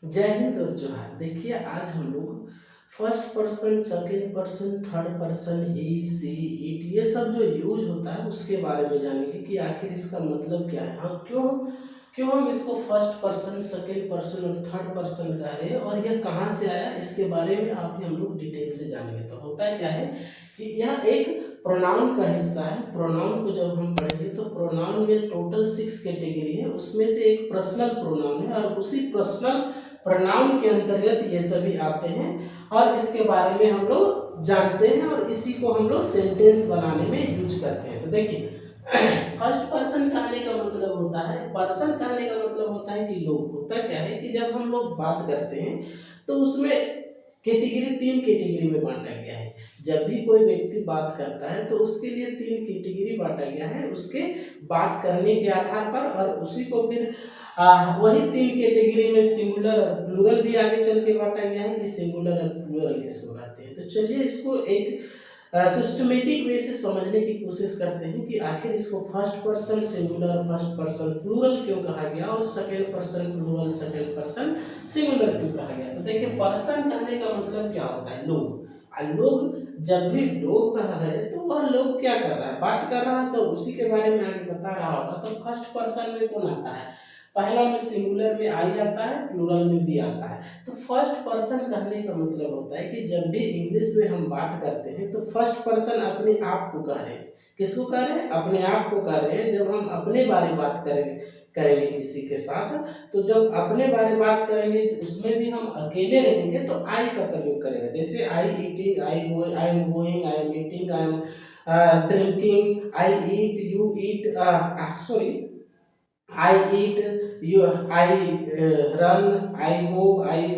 जय हिंद और जोहार। देखिए, आज हम लोग first person, second person, third person, he, she, it, ये सब जो यूज होता है उसके बारे में जानेंगे कि आखिर इसका मतलब क्या है। हम क्यों क्यों हम इसको फर्स्ट पर्सन, सेकंड पर्सन और थर्ड पर्सन कह रहे हैं और यह कहाँ से आया, इसके बारे में आप हम लोग डिटेल से जानेंगे। तो होता क्या है कि यह एक प्रोनाउन का हिस्सा है। प्रोनाउन को जब हम पढ़ेंगे तो प्रोनाउन में टोटल 6 कैटेगरी है, उसमें से एक पर्सनल प्रोनाउन है और उसी पर्सनल प्रोनाउन के अंतर्गत ये सभी आते हैं और इसके बारे में हम लोग जानते हैं और इसी को हम लोग सेंटेंस बनाने में यूज करते हैं। तो देखिए, फर्स्ट पर्सन कहने का मतलब होता है, पर्सन कहने का मतलब होता है कि लोग। होता क्या है कि जब हम लोग बात करते हैं तो उसमें कैटेगरी 3 कैटेगरी में बांटा गया है। जब भी कोई व्यक्ति बात करता है तो उसके लिए 3 कैटेगरी बांटा गया है उसके बात करने के आधार पर, और उसी को फिर वही 3 कैटेगरी में सिंगुलर और प्लूरल भी आगे चल के बांटा गया है कि सिंगुलर और प्लूरल किसको कहते हैं। तो चलिए इसको एक सिस्टमेटिक वे से समझने की कोशिश करते हैं कि आखिर इसको first person singular, first person plural क्यों कहा गया और second person plural, second person singular क्यों कहा गया। तो देखिए, पर्सन कहने का मतलब क्या होता है, लोग। लोग, जब भी लोग कहा है तो वह लोग क्या कर रहा है, बात कर रहा है, तो उसी के बारे में आगे बता रहा होगा। तो फर्स्ट पर्सन में कौन आता है, पहला में सिंगुलर में आई आता है, प्लूरल में भी आता है। तो फर्स्ट पर्सन कहने का मतलब होता है कि जब भी इंग्लिश में हम बात करते हैं तो फर्स्ट पर्सन अपने आप को कह रहे हैं। किसको कह रहे हैं, अपने आप को कह रहे हैं। जब हम अपने बारे में बात करेंगे किसी के साथ, तो जब अपने बारे में बात करेंगे उसमें भी हम अकेले रहेंगे तो आई का प्रयोग करेंगे। जैसे I eating, I am going, I am eating, I am drinking, I eat, you eat, sorry, I eat, you, I run, I go, I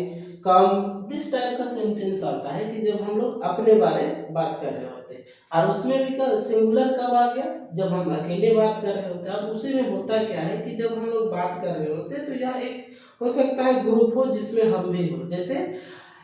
come, this type का सेंटेंस आता है कि जब हम लोग अपने बारे में बात कर रहे होते हैं। और उसमें भी सिंगुलर कब आ गया, जब हम अकेले बात कर रहे होते हैं। अब उसी में होता क्या है कि जब हम लोग बात कर रहे होते हैं तो यह एक हो सकता है ग्रुप हो जिसमें हम भी हो। जैसे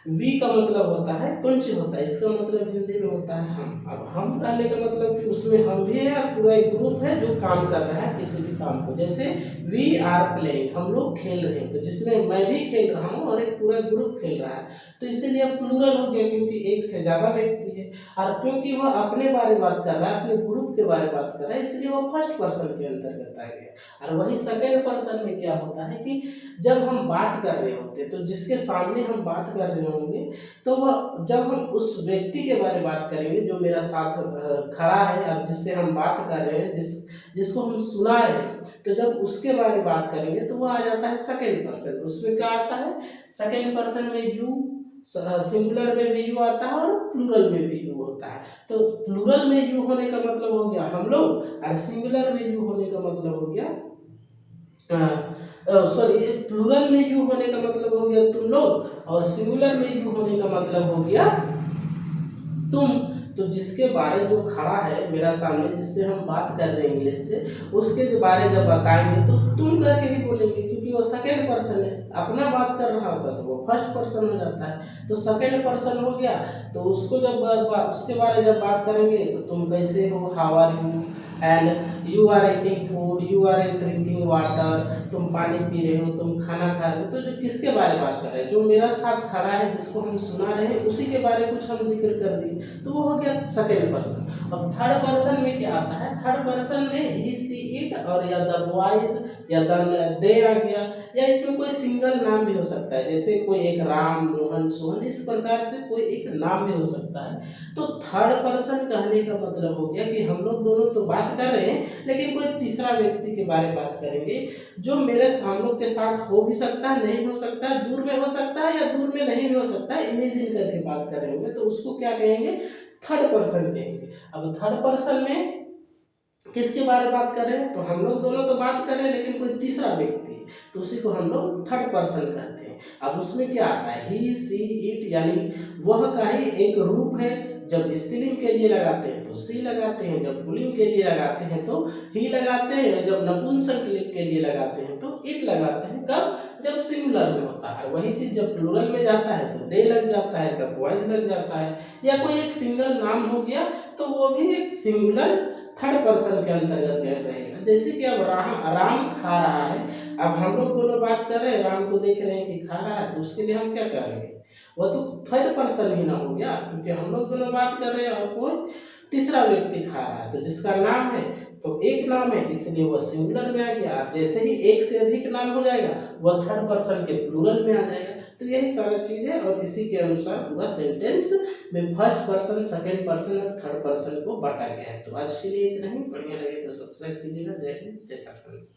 वी का मतलब होता है कुंच होता है, इसका मतलब हिंदी में होता है हम। अब हम कहने का मतलब कि उसमें हम भी है और पूरा एक ग्रुप है जो काम कर रहा है किसी भी काम को। जैसे वी आर प्लेइंग, हम लोग खेल रहे हैं, तो जिसमें मैं भी खेल रहा हूँ और एक पूरा ग्रुप खेल रहा है, तो इसीलिए अब प्लूरल हो गया क्योंकि एक से ज्यादा व्यक्ति है। और क्योंकि वह अपने बारे में बात कर रहा है, अपने ग्रुप के बारे में बात कर रहा है, इसलिए वह फर्स्ट पर्सन के अंतर्गत आ गया। और वही सेकेंड पर्सन में क्या होता है कि जब हम बात कर रहे होते हैं तो जिसके सामने हम बात कर रहे होंगे, तो वह, जब हम उस व्यक्ति के बारे में बात करेंगे जो मेरा साथ खड़ा है और जिससे हम बात कर रहे हैं, जिसको हम सुना रहे हैं, तो जब उसके बारे में बात करेंगे तो वह आ जाता है सेकेंड पर्सन। उसमें क्या आता है, सेकेंड पर्सन में यू, सिंगुलर में भी यू आता है और प्लूरल में भी यू होता है। तो प्लूरल में यू होने का मतलब हो गया हम लोग, और सिंगुलर में यू होने का मतलब हो गया, सॉरी, प्लूरल में यू होने का मतलब हो गया तुम लोग, और सिंगुलर में यू होने का मतलब हो गया तुम। तो जिसके बारे जो खड़ा है मेरा सामने, जिससे हम बात कर रहे हैं इंग्लिश से, उसके जो बारे जब बताएंगे तो तुम करके ही बोलेंगे क्योंकि वो सेकेंड पर्सन है। अपना बात कर रहा होता तो वो फर्स्ट पर्सन हो जाता है, तो सेकेंड पर्सन हो गया। तो उसको जब उसके बारे जब बात करेंगे तो तुम कैसे हो, how are you, and you are eating food, you are drinking water, तुम पानी पी रहे हो, तुम खाना खा रहे हो। तो जो किसके बारे में बात कर रहे हैं, जो मेरा साथ खड़ा है, जिसको हम सुना रहे हैं, उसी के बारे में कुछ हम जिक्र कर दिए, तो वो हो गया सेकेंड पर्सन। अब थर्ड पर्सन में क्या आता है, थर्ड पर्सन में ही, सी, इट, और या द बॉयज या द दे आ गया, या इसमें कोई सिंगल नाम भी हो सकता है। जैसे कोई एक राम, मोहन, सोहन, इस प्रकार से कोई एक नाम भी हो सकता है। तो थर्ड पर्सन कहने का मतलब हो गया कि हम लोग दोनों तो बात कर रहे हैं लेकिन कोई तीसरा व्यक्ति के बारे में बात करेंगे जो मेरे हम लोग के साथ हो भी सकता है, नहीं हो सकता है, दूर में हो सकता है या दूर में नहीं भी हो सकता है, इमेजिन करके बात कर रहे होंगे, तो उसको क्या कहेंगे, थर्ड पर्सन कहेंगे। अब थर्ड पर्सन में किसके बारे में बात कर रहे हैं, तो हम लोग दोनों तो बात कर रहे हैं लेकिन कोई तीसरा व्यक्ति है, तो उसी को हम लोग थर्ड पर्सन कहते हैं। अब उसमें क्या आता है, ही, सी, इट, यानी वह का ही एक रूप है। जब स्त्रीलिंग के लिए लगाते हैं तो सी लगाते हैं, जब पुल्लिंग के लिए लगाते हैं तो ही लगाते हैं, जब नपुंसक के लिए लगाते हैं तो इट लगाते हैं। कब, जब सिंगुलर में होता है। वही चीज जब प्लूरल में जाता है तो दे लग जाता है, जब बॉयज लग जाता है, या कोई एक सिंगल नाम हो गया तो वो भी एक सिंगुलर थर्ड पर्सन के अंतर्गत रहेगा। जैसे कि अब राम खा रहा है, अब हम लोग दोनों बात कर रहे हैं, राम को देख रहे हैं कि खा रहा है, तो उसके लिए हम क्या करेंगे, वह तो थर्ड पर्सन ही ना हो गया, क्योंकि हम लोग दोनों बात कर रहे हैं और कोई तीसरा व्यक्ति खा रहा है, तो जिसका नाम है तो एक नाम है इसलिए वह सिंगुलर में आ गया। जैसे ही एक से अधिक नाम हो जाएगा वह थर्ड पर्सन के प्लूरल में आ जाएगा। तो यही सारा चीज़ है और इसी के अनुसार पूरा सेंटेंस में फर्स्ट पर्सन, सेकंड पर्सन और थर्ड पर्सन को बांटा गया है। तो आज के लिए इतना ही, बढ़िया लगे तो सब्सक्राइब कीजिएगा। जय हिंद, जय झारखंड।